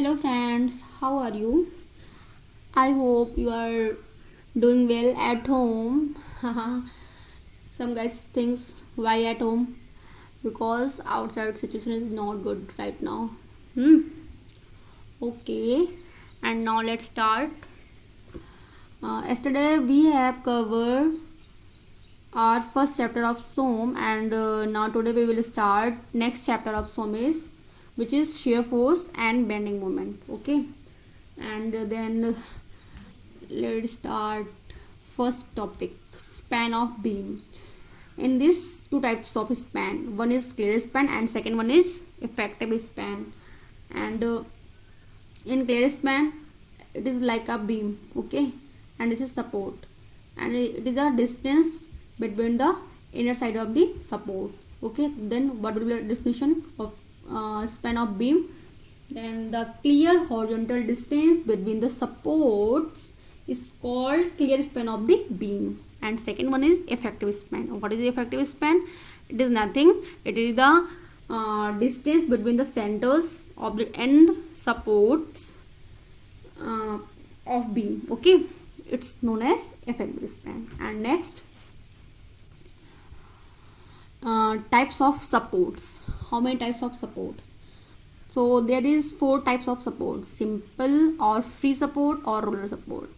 Hello friends, how are you? I hope you are doing well at home. Some guys thinks why at home? Because outside situation is not good right now. Okay, and now let's start. Yesterday we have covered our first chapter of Som, and now today we will start next chapter of Som is which is shear force and bending moment. Okay, and then let's start first topic, span of beam. In this two types of span, one is clear span and second one is effective span. And in clear span it is like a beam, okay, and this is support, and it is a distance between the inner side of the support. Okay, then what will be the definition of span of beam? Then the clear horizontal distance between the supports is called clear span of the beam. And second one is effective span. What is the effective span? It is nothing, it is the distance between the centers of the end supports of beam. Okay, it's known as effective span. And next, types of supports. How many types of supports? So there is 4 types of support: simple or free support or roller support,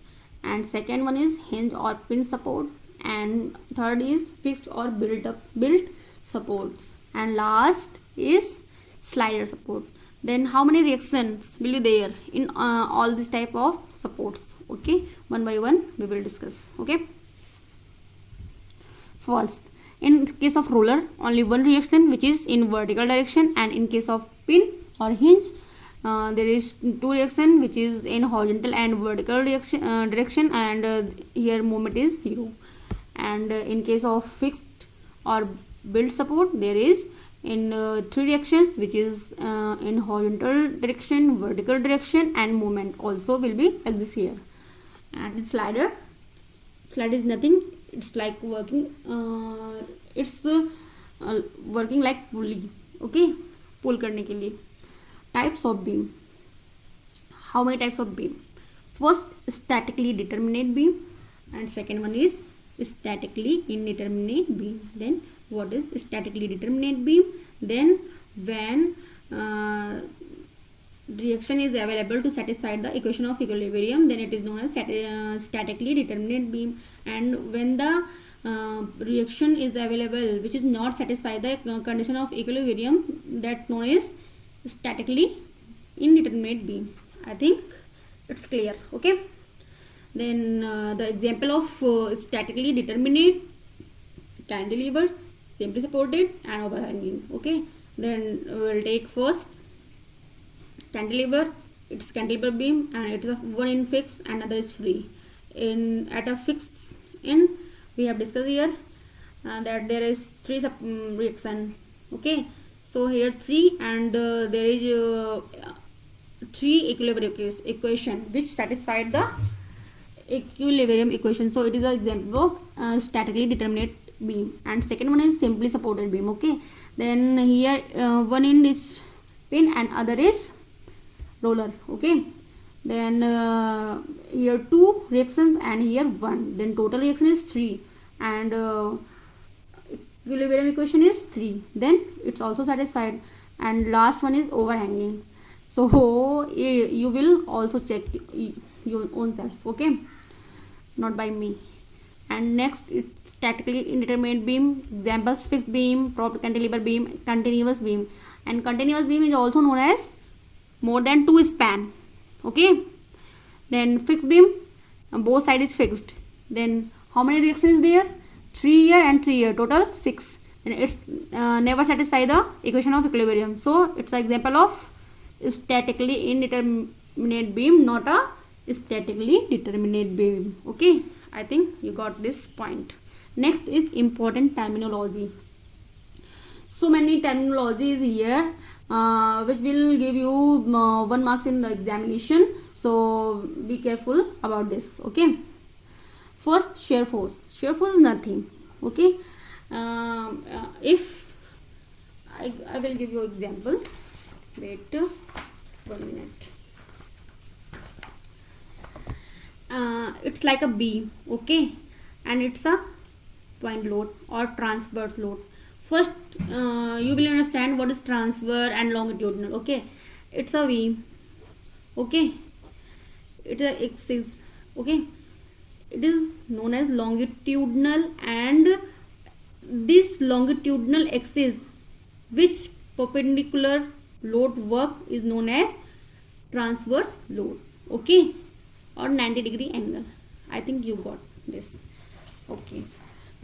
and second one is hinge or pin support, and third is fixed or built supports, and last is slider support. Then how many reactions will be there in all these type of supports? Okay, one by one we will discuss. Okay, first, in case of roller, only one reaction which is in vertical direction, and in case of pin or hinge, there is 2 reaction which is in horizontal and vertical direction, and here moment is 0. And in case of fixed or built support, there is in 3 reactions which is in horizontal direction, vertical direction, and moment also will be exist here. And in slider is nothing, it's like working working like pulley. Okay, pull करने के लिए. Types of beam. How many types of beam? First, statically determinate beam, and second one is statically indeterminate beam. Then what is statically determinate beam? Then when reaction is available to satisfy the equation of equilibrium, then it is known as statically determinate beam. And when the reaction is available which is not satisfy the condition of equilibrium, that known as statically indeterminate beam. I think it's clear. Okay, then the example of statically determinate: cantilever, simply supported, and overhanging. Okay, then we'll take first cantilever. It's cantilever beam, and it is one in fixed and other is free. In at a fixed in, we have discussed here that there is 3 reaction. Okay, so here 3, and there is 3 equilibrium equation which satisfied the equilibrium equation. So it is an example of statically determinate beam. And second one is simply supported beam. Okay, then here one end is pin and other is roller. Okay, then here 2 reactions and here 1, then total reaction is 3, and equilibrium equation is 3, then it's also satisfied. And last one is overhanging. So you will also check your own self. Okay, not by me. And next, it's statically indeterminate beam. Examples: fixed beam, propped cantilever beam, continuous beam. And continuous beam is also known as more than 2 span. Okay, then fixed beam, both side is fixed. Then how many reactions is there? 3 here and 3 here, total 6. And it's never satisfy the equation of equilibrium. So it's an example of statically indeterminate beam, not a statically determinate beam. Okay, I think you got this point. Next is important terminology. So many terminologies here which will give you 1 marks in the examination, so be careful about this. Okay, first, shear force. Shear force is nothing. Okay, if I will give you example. Wait 1 minute. it's like a beam, okay, and it's a point load or transverse load. First, you will understand what is transverse and longitudinal. Okay, it's a beam, okay, it's a axis, okay, it is known as longitudinal, and this longitudinal axis which perpendicular load work is known as transverse load, okay, or 90-degree angle. I think you got this. Okay,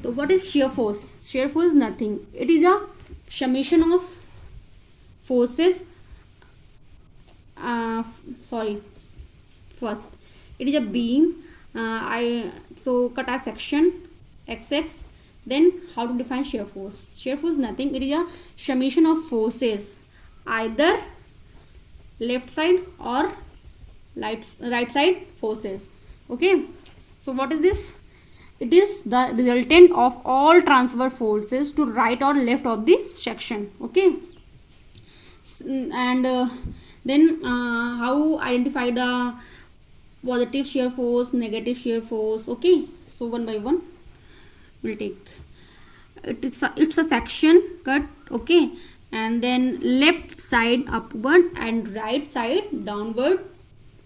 so what is shear force? Shear force is nothing, it is a summation of forces. First it is a beam. So cut a section xx. Then how to define shear force? Shear force is nothing, it is a summation of forces, either left side or right side forces. Okay, so what is this? It is the resultant of all transverse forces to right or left of the section. Okay, and then how identify the positive shear force, negative shear force? Okay, so one by one we'll take. It's a section cut, okay, and then left side upward and right side downward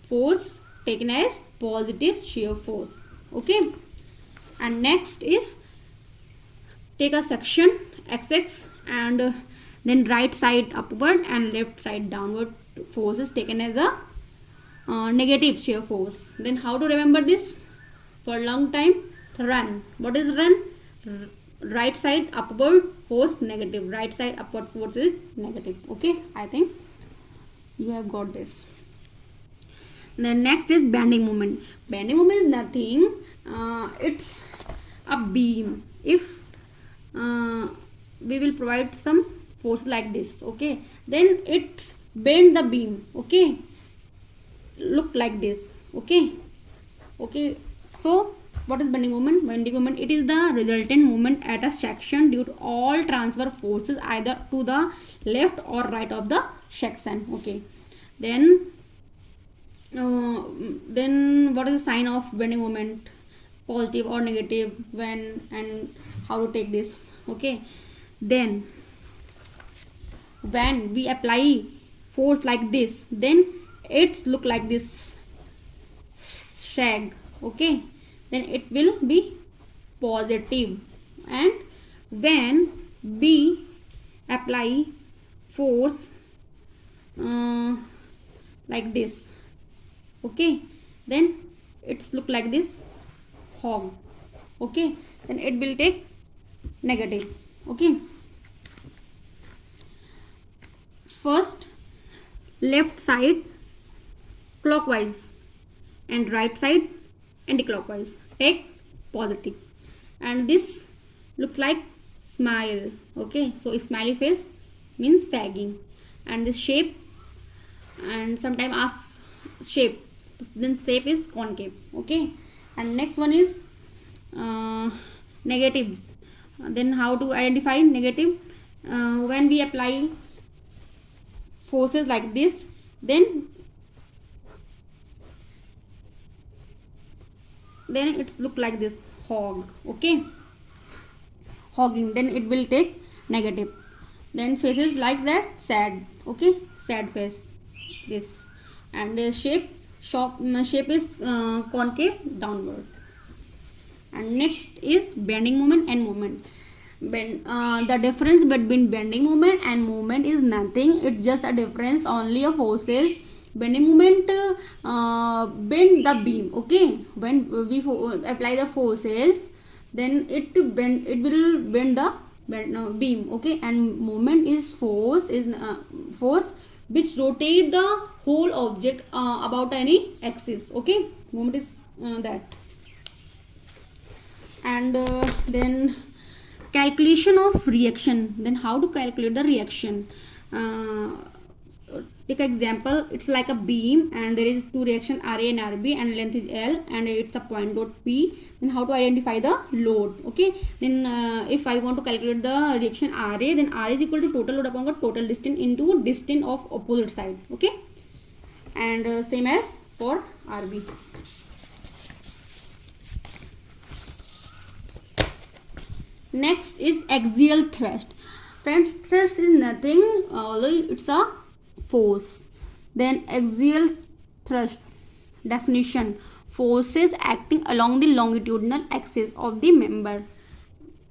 force taken as positive shear force. Okay, and next is take a section xx, and then right side upward and left side downward force is taken as a negative shear force. Then how to remember this for a long time? Run. What is run? Right side upward force negative, right side upward force is negative. Okay, I think you have got this. Then next is bending moment. Bending moment is nothing, it's a beam. If we will provide some force like this, okay, then it bend the beam, okay, look like this. Okay, so what is bending moment? Bending moment, it is the resultant moment at a section due to all transverse forces either to the left or right of the section. Okay, then what is the sign of bending moment? Positive or negative, when and how to take this? Okay, then when we apply force like this, then it's look like this shag. Okay, then it will be positive. And when we apply force like this, okay, then it's look like this hog. Okay, then it will take negative. Okay, first left side clockwise and right side anti-clockwise take positive, and this looks like smile. Okay, so smiley face means sagging, and this shape, and sometimes ask shape, then shape is concave. Okay, and next one is negative. Then how to identify negative? When we apply forces like this, then it's look like this hog. Okay, hogging, then it will take negative. Then faces like that sad. Okay, sad face, this, and the shape is concave downward. And next is bending moment and moment. The difference between bending moment and moment is nothing, it's just a difference only of forces. Bending moment bend the beam. Okay, when we apply the forces, then it will bend the beam. Okay, and moment is force which rotate the whole object about any axis. Okay, moment is that. And then calculation of reaction. Then how to calculate the reaction? Take an example, it's like a beam and there is two reaction RA and RB and length is L and it's a point dot P. Then how to identify the load? Okay, then if I want to calculate the reaction RA, then RA is equal to total load upon total distance into distance of opposite side. Okay, and same as for RB. Next is axial thrust. Friends, thrust is nothing, although it's a force. Then axial thrust definition: forces acting along the longitudinal axis of the member.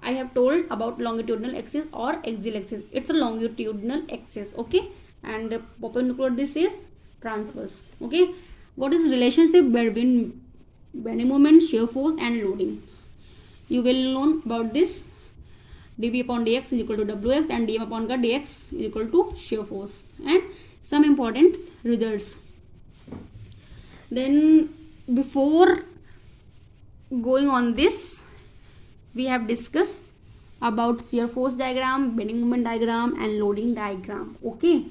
I have told about longitudinal axis or axial axis. It's a longitudinal axis, okay, and perpendicular this is transverse, okay. What is relationship between bending moment, shear force, and loading? You will learn about this. dB upon dx is equal to wx and dm upon dx is equal to shear force, and some important results. Then before going on this, we have discussed about shear force diagram, bending moment diagram, and loading diagram, okay.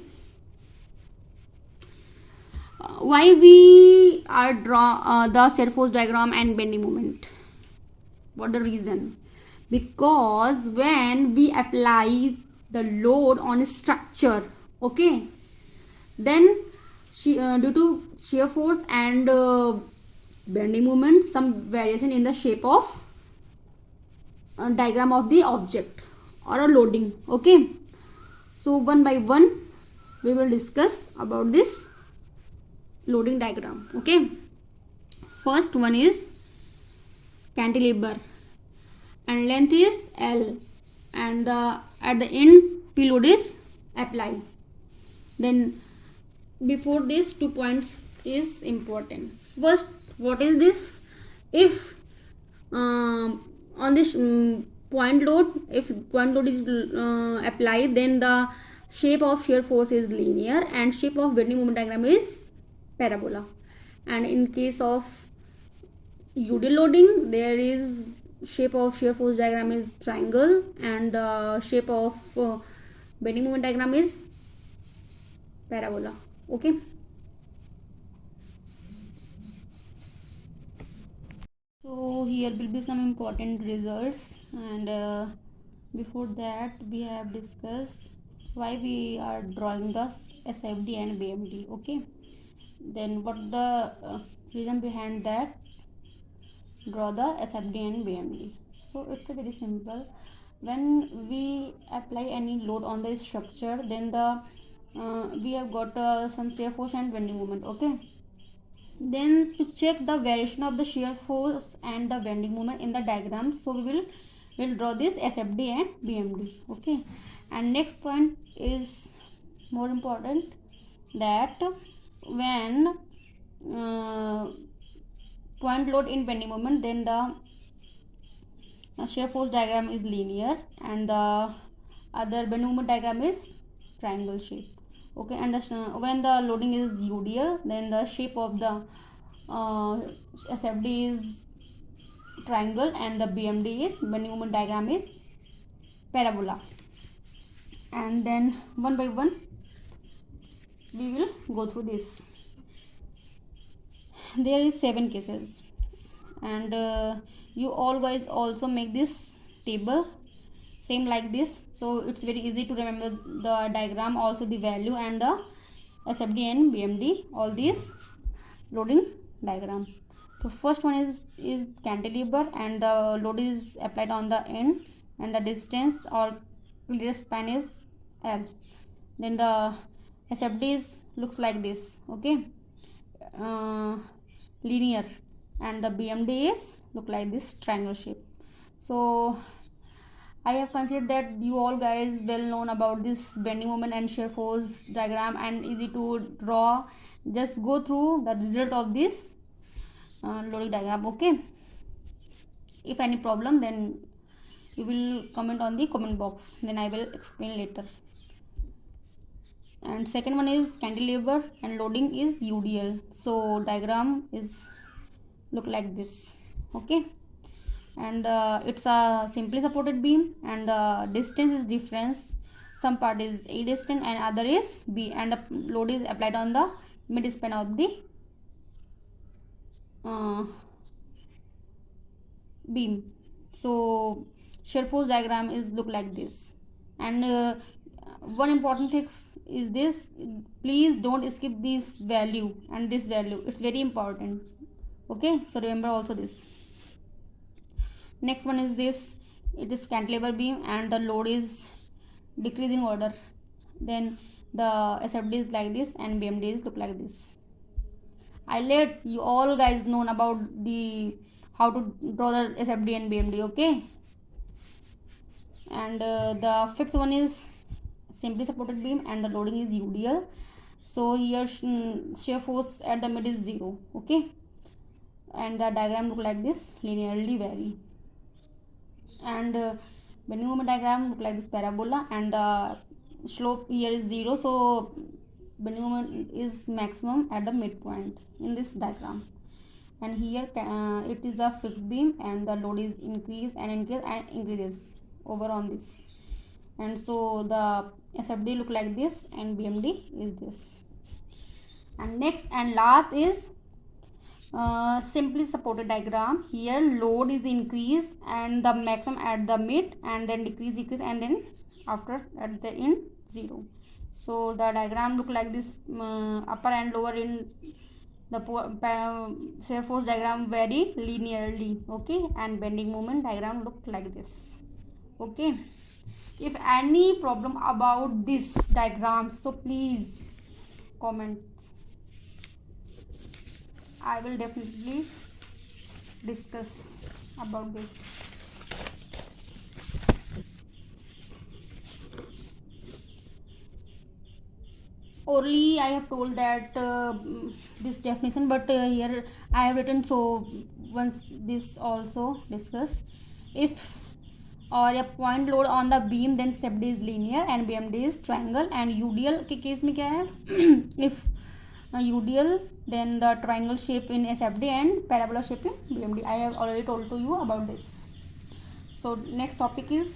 Why we are draw the shear force diagram and bending moment? What the reason? Because when we apply the load on a structure, okay, then due to shear force and bending moment, some variation in the shape of diagram of the object or a loading, okay. So one by one we will discuss about this loading diagram, okay. First one is cantilever and length is L, and at the end P load is applied. Then before this, 2 points is important. First, what is this? If on this point load, if point load is applied, then the shape of shear force is linear and shape of bending moment diagram is parabola. And in case of UD loading, there is shape of shear force diagram is triangle and the shape of bending moment diagram is parabola, okay. So here will be some important results, and before that we have discussed why we are drawing the SFD and BMD, okay. Then what the reason behind that draw the SFD and BMD? So it's a very simple. When we apply any load on the structure, then the we have got some shear force and bending moment, okay. Then to check the variation of the shear force and the bending moment in the diagram, so we will draw this SFD and BMD, okay. And next point is more important, that when point load in bending moment, then the shear force diagram is linear and the other bending moment diagram is triangle shape, okay. And when the loading is UDL, then the shape of the SFD is triangle and the BMD is bending moment diagram is parabola. And then one by one we will go through this. There is 7 cases, and you all guys also make this table same like this, so it's very easy to remember the diagram, also the value and the SFD and BMD, all these loading diagram. So first one is cantilever and the load is applied on the end and the distance or clear span is L. Then the SFD is looks like this, okay, linear, and the BMD is look like this triangle shape. So I have considered that you all guys well known about this bending moment and shear force diagram and easy to draw. Just go through the result of this loading diagram, okay. If any problem, then you will comment on the comment box, then I will explain later. And second one is cantilever and loading is UDL, so diagram is look like this, okay. And it's a simply supported beam and the distance is difference, some part is A distance and other is B, and the load is applied on the mid span of the beam. So shear force diagram is look like this. And one important thing is this, please don't skip this value and this value, it's very important, okay. So remember also this. Next one is this it is cantilever beam and the load is decreasing order. Then the SFD is like this and BMD is look like this. I let you all guys know about the how to draw the SFD and BMD, okay? And the fifth one is simply supported beam and the loading is UDL. So here shear force at the mid is 0, okay? And the diagram look like this, linearly vary. And bending moment diagram look like this parabola, and the slope here is 0, so bending moment is maximum at the midpoint in this diagram. And here it is a fixed beam and the load is increase and increases over on this. And so the SFD look like this and BMD is this. And next and last is simply supported diagram. Here load is increased and the maximum at the mid, and then decrease and then after at the end 0. So the diagram look like this. Upper and lower in the shear force diagram very linearly, okay? And bending moment diagram look like this, okay? If any problem about this diagram, so please comment. I will definitely discuss about this. Orally I have told that this definition, but here I have written, so once this also discuss. If और या point load on the beam then SFD is linear and BMD is triangle. And UDL के case में क्या है, if UDL then the triangle shape in SFD and parabola shape in BMD. I have already told to you about this. So next topic is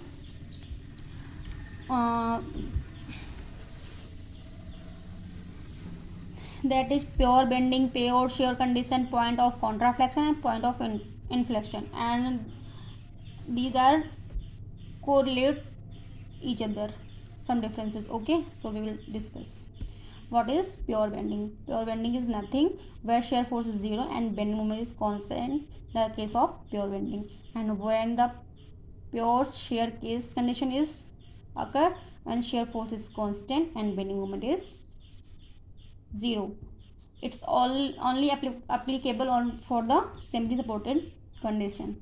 that is pure bending, pure shear condition, point of contraflexion and point of inflection, and these are correlate each other, some differences, okay? So we will discuss what is pure bending. Pure bending is nothing where shear force is 0 and bending moment is constant in the case of pure bending. And when the pure shear case condition is occur when shear force is constant and bending moment is 0, it's only applicable on for the simply supported condition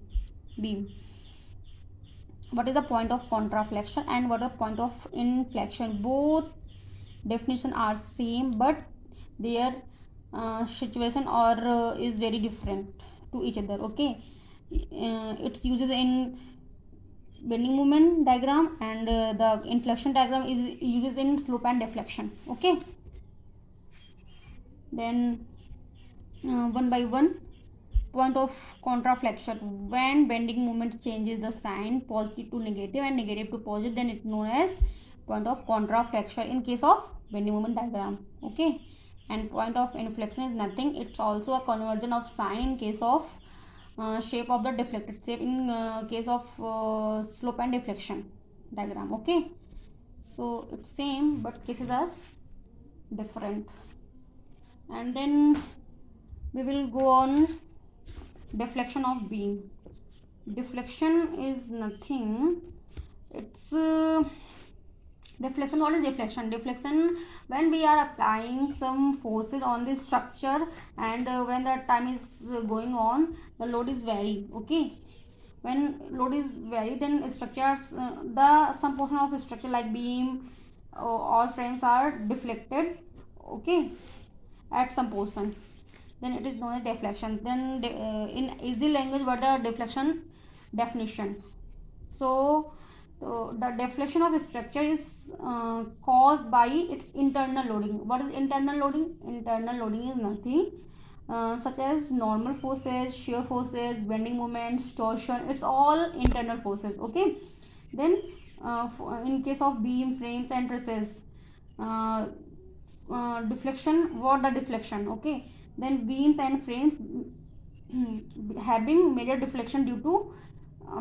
beam. What is the point of contraflexion and what is the point of inflection? Both definition are same, but their situation or is very different to each other, okay? It's uses in bending moment diagram, and the inflection diagram is uses in slope and deflection, okay? Then one by one, point of contraflexion, when bending moment changes the sign positive to negative and negative to positive, then it's known as point of contraflexion in case of bending moment diagram, okay? And point of inflection is nothing, it's also a conversion of sign in case of shape of the deflected shape in case of slope and deflection diagram, okay? So it's same but cases are different. And then we will go on deflection of beam. Deflection is nothing, it's deflection. What is deflection? Deflection when we are applying some forces on the structure, and when the time is going on, the load is vary, okay? When load is vary, then structures the some portion of structure like beam or frames are deflected, okay, at some portion, then it is known as deflection. Then in easy language, what the deflection definition? So the deflection of a structure is caused by its internal loading. What is internal loading? Internal loading is nothing such as normal forces, shear forces, bending moments, torsion, it's all internal forces, okay? Then in case of beam, frames and trusses, deflection, what the deflection, okay? Then beams and frames having major deflection due to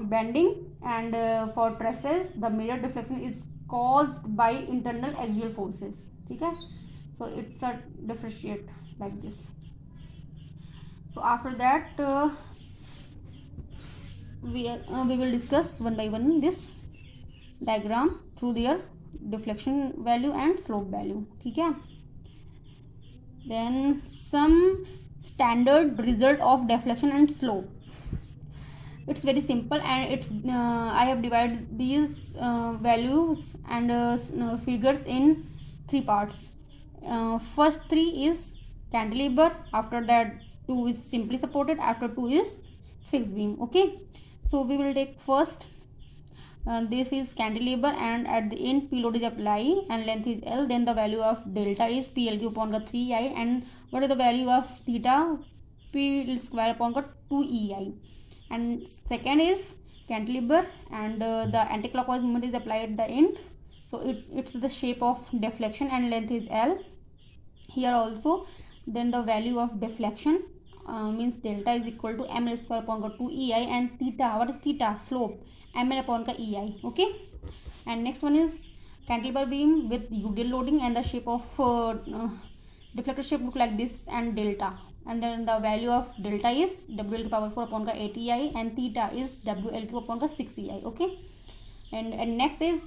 bending, and for trusses the major deflection is caused by internal axial forces, okay? So it's a differentiate like this. So after that we will discuss one by one this diagram through their deflection value and slope value. ठीक है. Then some standard result of deflection and slope. It's very simple, and it's I have divided these values and figures in three parts. First three is cantilever, after that two is simply supported, after two is fixed beam. Okay, so we will take first. This is cantilever, and at the end P load is applied and length is L. Then the value of delta is PLQ upon the 3I, and what is the value of theta? P square upon the 2EI. And second is cantilever, and the anticlockwise movement is applied at the end, so it's the shape of deflection and length is L here also. Then the value of deflection means delta is equal to ml square upon 2EI, and theta, what is theta? Slope, ml upon EI. Okay, and next one is cantilever beam with UDL loading, and the shape of deflector shape look like this, and delta, and then the value of delta is WL to power 4 upon 8EI, and theta is WL2 upon 6EI. Okay, and next is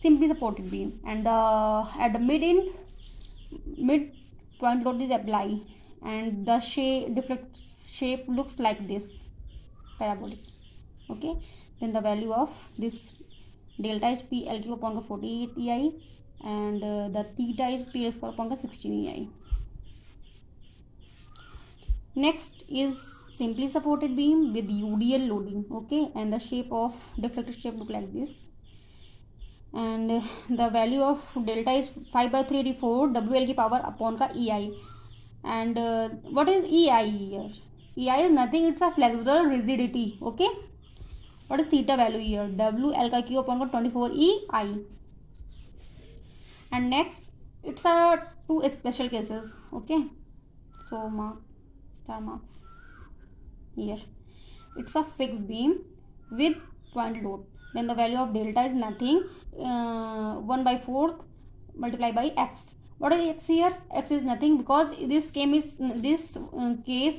simply supported beam, and at the mid point load is applied, and the shape looks like this, parabolic. Okay, then the value of this delta is PLQ upon 48EI, and the theta is PL square upon 16EI. Next is simply supported beam with UDL loading. Okay, and the shape of deflected shape look like this, and the value of delta is 5/384 WL की power upon का EI. And what is EI here? EI is nothing, it's a flexural rigidity. Okay, what is theta value here? WL का Q upon 24 EI. And next, it's a two special cases. Okay, so mark star marks here. It's a fixed beam with point load. Then the value of delta is nothing, 1/4 multiplied by x. What is x here? X is nothing, because this case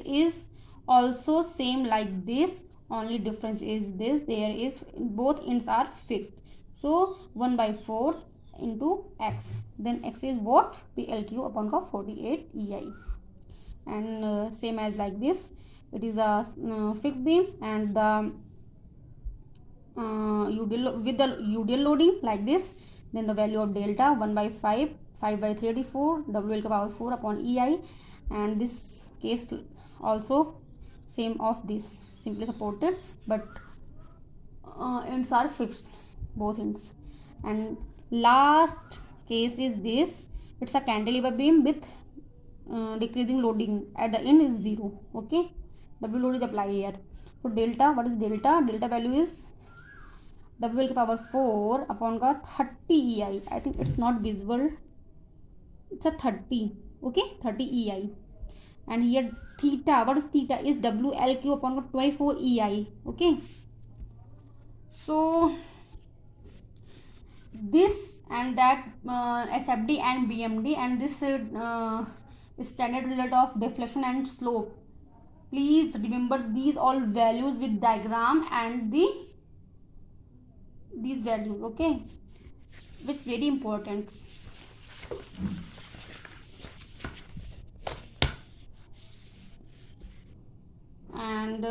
is also same like this. Only difference is this: there is both ends are fixed. So 1/4 into x. Then x is what? PLQ upon 48 EI. And same as like this, it is a fixed beam, and the with the UDL loading like this. Then the value of delta 1/5 5/384 WL to power 4 upon EI, and this case also same of this, simply supported, but ends are fixed, both ends. And last case is this: it's a cantilever beam with decreasing loading, at the end is 0. Okay, W load is applied here. So delta, what is delta? Delta value is WL to power 4 upon 30 EI. I think it's not visible, it's a 30. Okay, 30 EI. And here theta, what is theta? Is WLQ upon 24 EI. Okay, so this and that SFD and BMD, and this standard result of deflection and slope. Please remember these all values with diagram and these values. Okay, which very important. And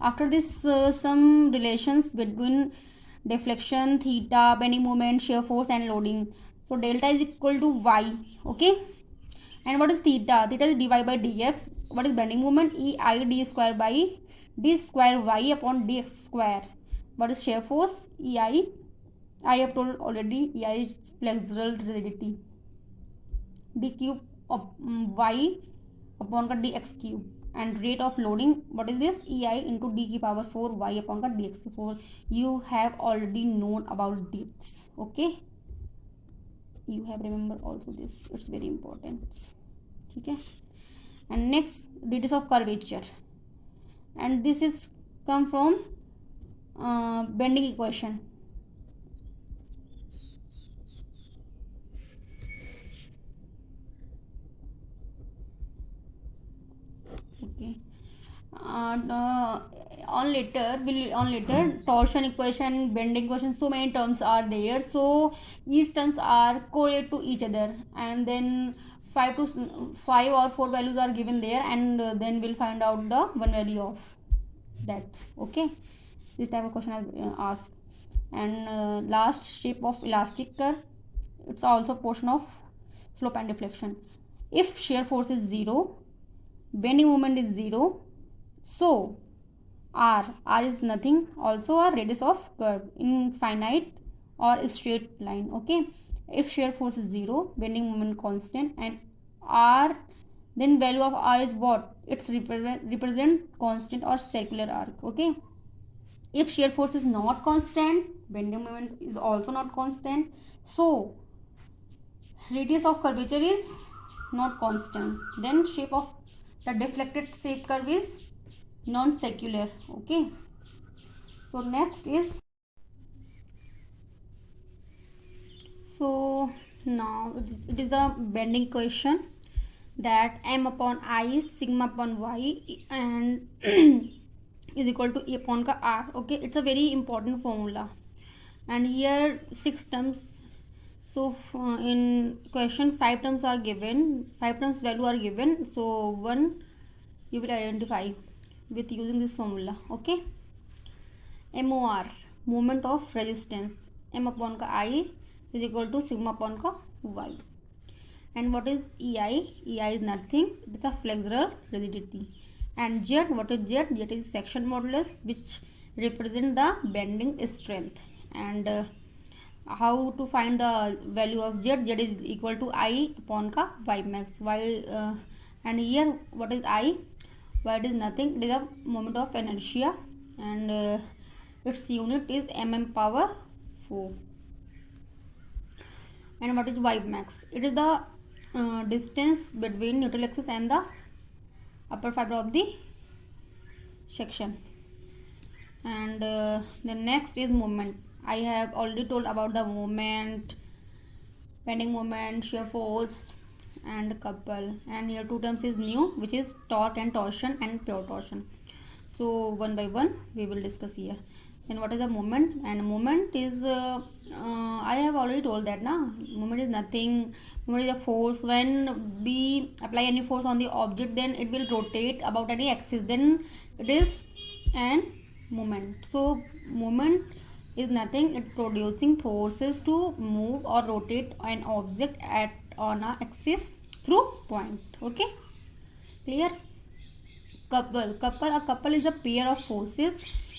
after this, some relations between deflection, theta, bending moment, shear force, and loading. So delta is equal to y. Okay, and what is theta? Theta is dy by dx. What is bending moment? EI d square by d square y upon dx square. What is shear force? EI, I have told already, EI is flexural rigidity, d cube of y upon का dx cube. And rate of loading, what is this? EI into d की power 4 y upon का dx 4. You have already known about this. Okay, you have remember also this, it's very important. Okay, and next, radius of curvature, and this is come from bending equation. Okay, on later torsion equation, bending equation, so many terms are there, so each terms are correlate to each other, and then 5 or 4 values are given there, and then we'll find out the one value of that. Okay, this type of question is asked. And last, shape of elastic curve. It's also portion of slope and deflection. If shear force is 0, bending moment is 0, so r is nothing, also a radius of curve in finite or straight line. Okay, if shear force is 0, bending moment constant, and r, then value of r is what? It's represent constant or circular arc. Okay, if shear force is not constant, bending moment is also not constant, so radius of curvature is not constant, then shape of the deflected shape curve is non-circular. Okay, so next is, so now it is a bending question, that m upon I sigma upon y and is equal to E upon ka r. Okay, it's a very important formula, and here 6 terms. So in question 5 terms are given, 5 terms value are given, so one you will identify with using this formula. Okay, MOR, moment of resistance, m upon ka I is equal to sigma upon ka y. And what is EI? EI is nothing, it is a flexural rigidity. And Z, what is Z? Z is section modulus, which represent the bending strength. And how to find the value of Z? Z is equal to I upon ka y max. And here what is I? Y is nothing, it is a moment of inertia, and its unit is mm power 4. And what is y max? It is the distance between neutral axis and the upper fiber of the section. And the next is moment. I have already told about the moment, bending moment, shear force, and couple. And here 2 terms is new, which is torque and torsion and pure torsion. So one by one we will discuss here. Then what is the moment? And moment is I have already told that now. Moment is nothing. Moment is a force. When we apply any force on the object, then it will rotate about any axis, then it is an moment. So moment is nothing, it producing forces to move or rotate an object on a axis through point. Okay, clear? A couple is a pair of forces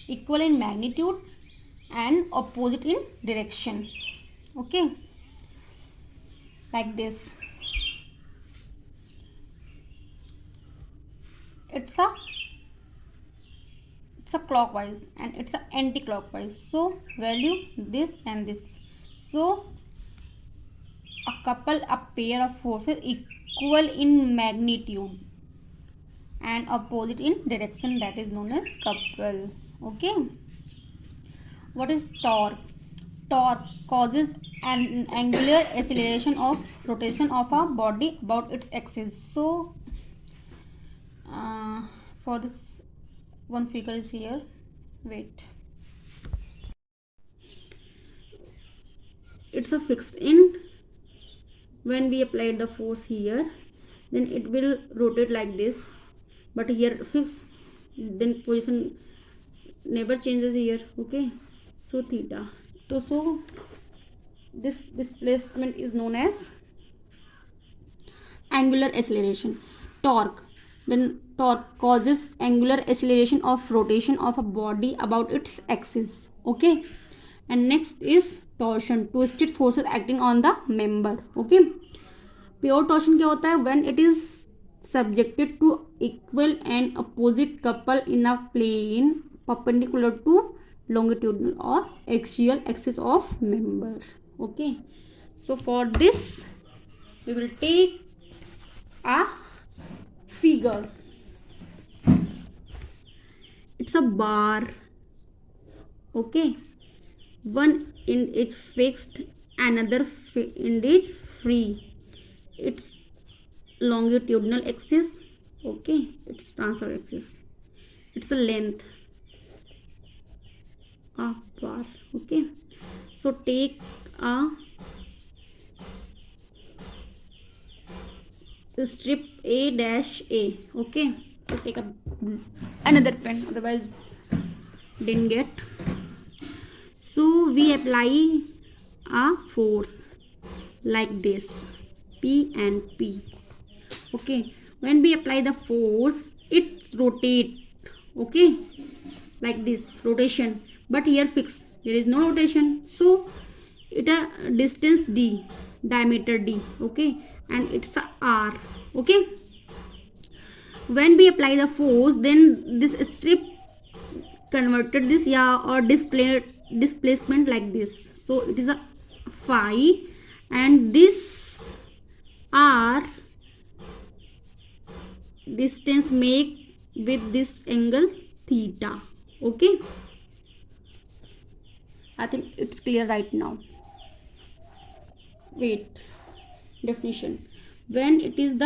equal in magnitude and opposite in direction. Okay, like this. It's a clockwise and it's a anti-clockwise, so value this and this. So a pair of forces equal in magnitude and opposite in direction, that is known as couple. Okay, what is torque? Torque causes an angular acceleration of rotation of a body about its axis. So for this one figure is here, wait, it's a fixed in. When we applied the force here, then it will rotate like this, but here fixed, then position never changes here. Okay, so theta, so this displacement is known as angular acceleration. Torque, then torque causes angular acceleration of rotation of a body about its axis. Okay, and next is torsion, twisted forces acting on the member. Okay, pure torsion क्या होता है? When it is subjected to equal and opposite couple in a plane perpendicular to longitudinal or axial axis of member. Okay, so for this we will take a figure. It's a bar. Okay, one end is fixed, another end is free. It's longitudinal axis. Okay, it's transverse axis. It's a length. apart. Okay, so take a strip A dash A. Okay, so take another pen, otherwise didn't get. So we apply a force like this, P and P. Okay, when we apply the force, it rotate. Okay, like this rotation, but here fixed, there is no rotation, so it a distance D, diameter D. Okay, and it's a R. Okay, when we apply the force, then this strip converted this or displacement like this, so it is a phi, and this R distance make with this angle theta. Okay, I think it's clear right now. Wait, definition: when it is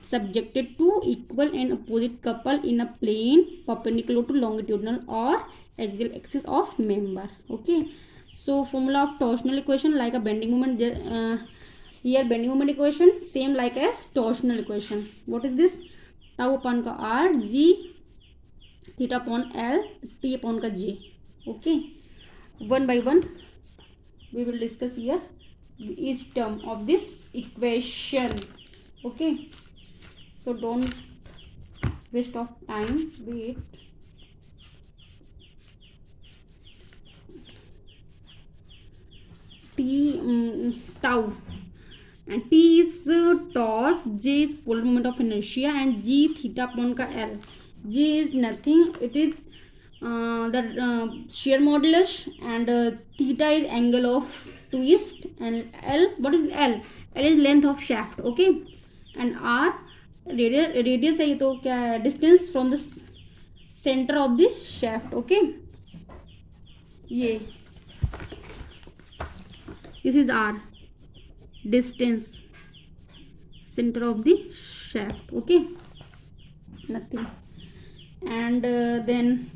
subjected to equal and opposite couple in a plane perpendicular to longitudinal or axial axis of member. Okay, so formula of torsional equation, like a bending moment. Here bending moment equation same like as torsional equation. What is this? Tau upon का r, g theta upon l, t upon का j. Okay, one by one we will discuss here each term of this equation. Okay, so don't waste of time. Wait, tau, and t is torque, j is polar moment of inertia, and g theta upon का l. G is nothing, it is the shear modulus, and theta is angle of twist, and L, what is L? L is length of shaft. Okay, and R radius है, तो क्या distance from the center of the shaft. Okay, ये this is R, distance center of the shaft. Okay, nothing, and then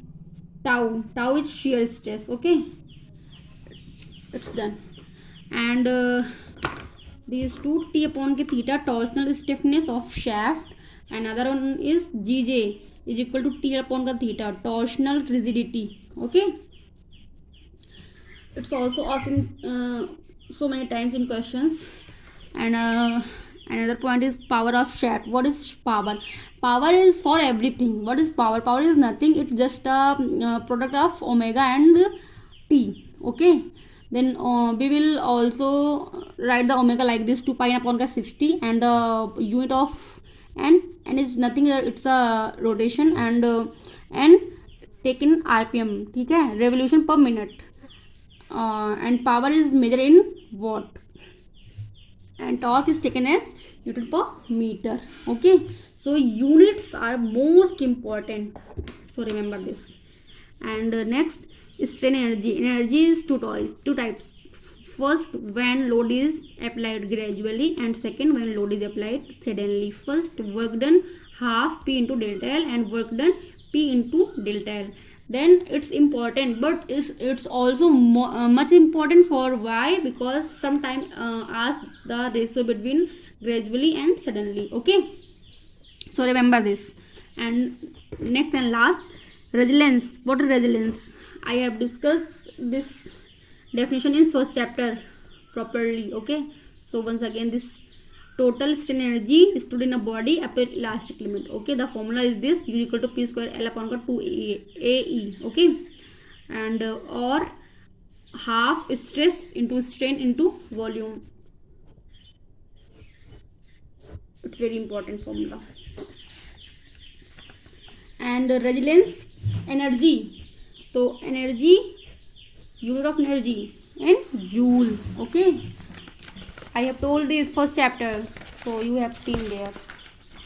tau is shear stress. Okay, it's done, and these two, t upon के theta torsional stiffness of shaft, and another one is gj is equal to t upon का theta torsional rigidity. Okay, it's also asked in so many times in questions. And another point is power of shaft. What is power? Power is for everything. What is power? Power is nothing, it's just a product of omega and t. Okay, then we will also write the omega like this, 2 pi upon 60, and the unit of n is nothing, it's a rotation, and n taken rpm. ठीक है, revolution per minute, and power is measured in watt, and torque is taken as Newton per meter. Okay, so units are most important, so remember this. And next, strain energy. Energy is two types. First, when load is applied gradually, and second, when load is applied suddenly. First, work done half P into delta L, and work done P into delta L. Then it's important, but it's also much important. For why? Because sometimes ask the ratio between gradually and suddenly. Okay, so remember this. And next and last, resilience. What is resilience? I have discussed this definition in first chapter properly. Okay, so once again, this total strain energy stored in a body up to elastic limit. Okay, the formula is this: U equal to P square L upon 2 AE. Okay, and or half stress into strain into volume. It's very important formula. And resilience energy. So energy, unit of energy in joule. Okay, I have told this first chapter, so you have seen there,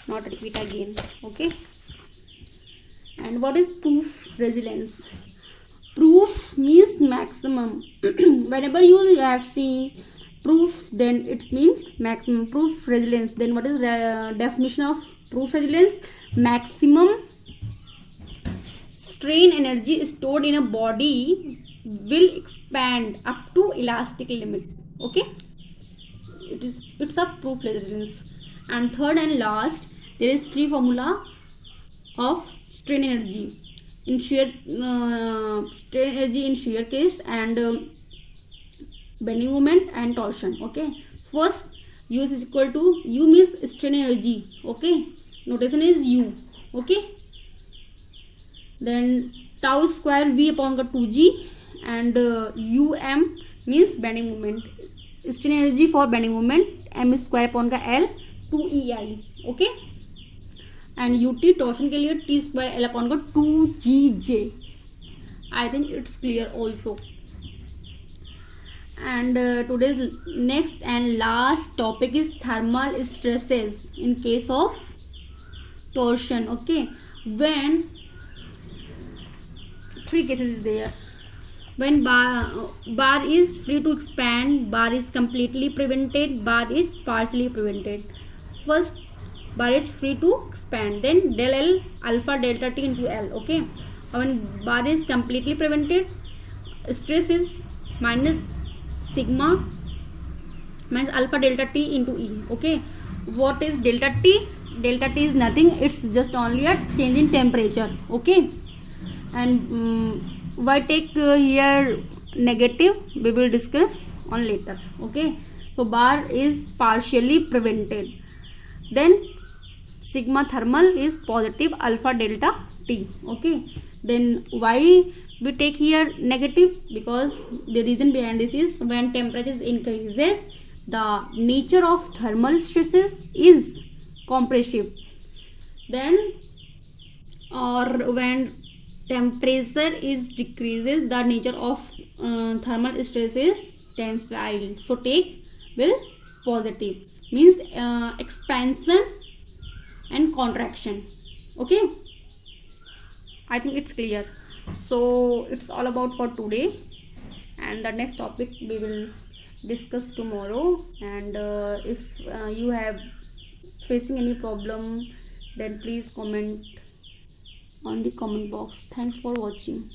not repeat again. Okay, and what is proof resilience? Proof means maximum. Whenever you have seen proof, then it means maximum. Proof resilience. Then what is definition of proof resilience? Maximum strain energy stored in a body will expand up to elastic limit. Okay, it's a proof resistance. And third and last, there is three formula of strain energy in shear strain energy in shear case, and bending moment and torsion. Okay, first u is equal to, u means strain energy. Okay, notation is u. Okay, then tau square v upon 2g, and um means bending moment, strain energy for bending moment, m square upon l 2ei. Okay, and ut torsion के लिए t square l upon 2gj. I think it's clear also. And today's next and last topic is thermal stresses in case of torsion. Okay, when three cases is there. When bar is free to expand, bar is completely prevented, bar is partially prevented. First, bar is free to expand, then del L alpha delta T into L. Okay, when bar is completely prevented, stress is minus sigma minus alpha delta T into E. Okay, what is delta T? Delta T is nothing, it's just only a change in temperature. Okay, and why take here negative, we will discuss on later. Okay, so bar is partially prevented, then sigma thermal is positive alpha delta T. Okay, then why we take here negative? Because the reason behind this is, when temperature increases, the nature of thermal stresses is compressive, then or when temperature is decreases, the nature of thermal stress is tensile. So take will positive, means expansion and contraction. Okay, I think it's clear. So it's all about for today, and the next topic we will discuss tomorrow. And if you have facing any problem, then please comment on the comment box. Thanks for watching.